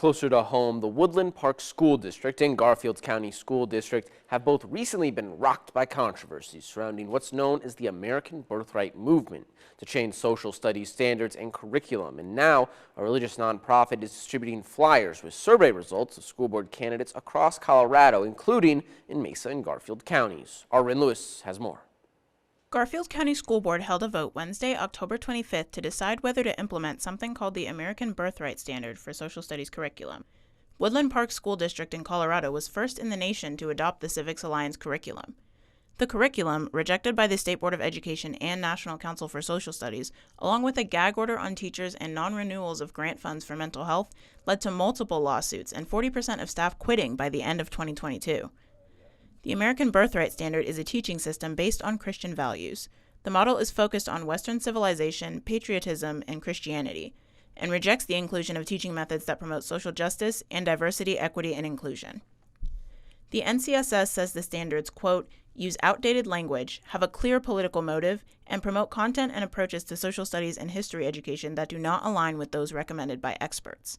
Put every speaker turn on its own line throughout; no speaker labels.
closer to home, the Woodland Park School District and Garfield County School District have both recently been rocked by controversies surrounding what's known as the American Birthright movement to change social studies standards and curriculum. And now a religious nonprofit is distributing flyers with survey results of school board candidates across Colorado, including in Mesa and Garfield counties. Our Ren Lewis has more.
Garfield County School Board held a vote Wednesday, October 25th to decide whether to implement something called the American Birthright Standard for social studies curriculum. Woodland Park School District in Colorado was first in the nation to adopt the Civics Alliance curriculum. The curriculum, rejected by the State Board of Education and National Council for Social Studies, along with a gag order on teachers and non-renewals of grant funds for mental health, led to multiple lawsuits and 40% of staff quitting by the end of 2022. The American Birthright Standard is a teaching system based on Christian values. The model is focused on Western civilization, patriotism, and Christianity, and rejects the inclusion of teaching methods that promote social justice and diversity, equity, and inclusion. The NCSS says the standards, quote, use outdated language, have a clear political motive, and promote content and approaches to social studies and history education that do not align with those recommended by experts.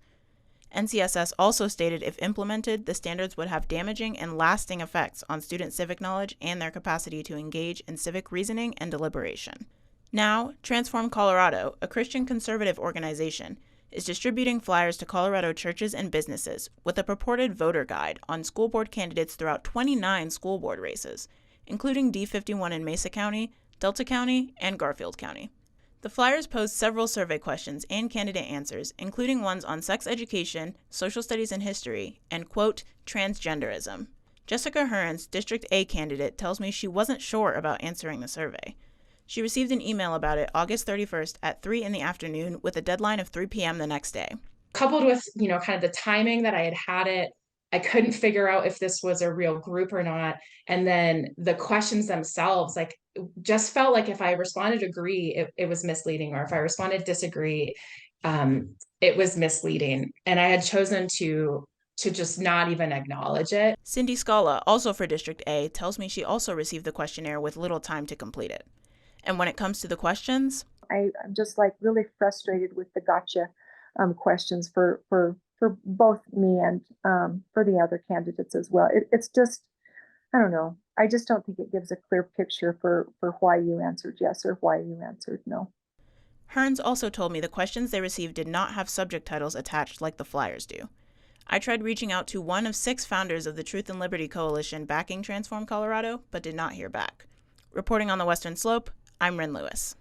NCSS also stated if implemented, the standards would have damaging and lasting effects on student civic knowledge and their capacity to engage in civic reasoning and deliberation. Now, Transform Colorado, a Christian conservative organization, is distributing flyers to Colorado churches and businesses with a purported voter guide on school board candidates throughout 29 school board races, including D51 in Mesa County, Delta County, and Garfield County. The flyers pose several survey questions and candidate answers, including ones on sex education, social studies and history, and, quote, transgenderism. Jessica Hearns, District A candidate, tells me she wasn't sure about answering the survey. She received an email about it August 31st at 3 in the afternoon with a deadline of 3 p.m. the next day.
Coupled with, kind of the timing that I had it, I couldn't figure out if this was a real group or not. And then the questions themselves, just felt like if I responded agree, it was misleading, or if I responded disagree, it was misleading. And I had chosen to just not even acknowledge it.
Cindy Scala, also for District A, tells me she also received the questionnaire with little time to complete it. And when it comes to the questions,
I'm just really frustrated with the gotcha questions for both me and for the other candidates as well. It's just, I don't know. I just don't think it gives a clear picture for why you answered yes or why you answered no.
Hearns also told me the questions they received did not have subject titles attached like the flyers do. I tried reaching out to one of 6 founders of the Truth and Liberty Coalition backing Transform Colorado, but did not hear back. Reporting on the Western Slope, I'm Ren Lewis.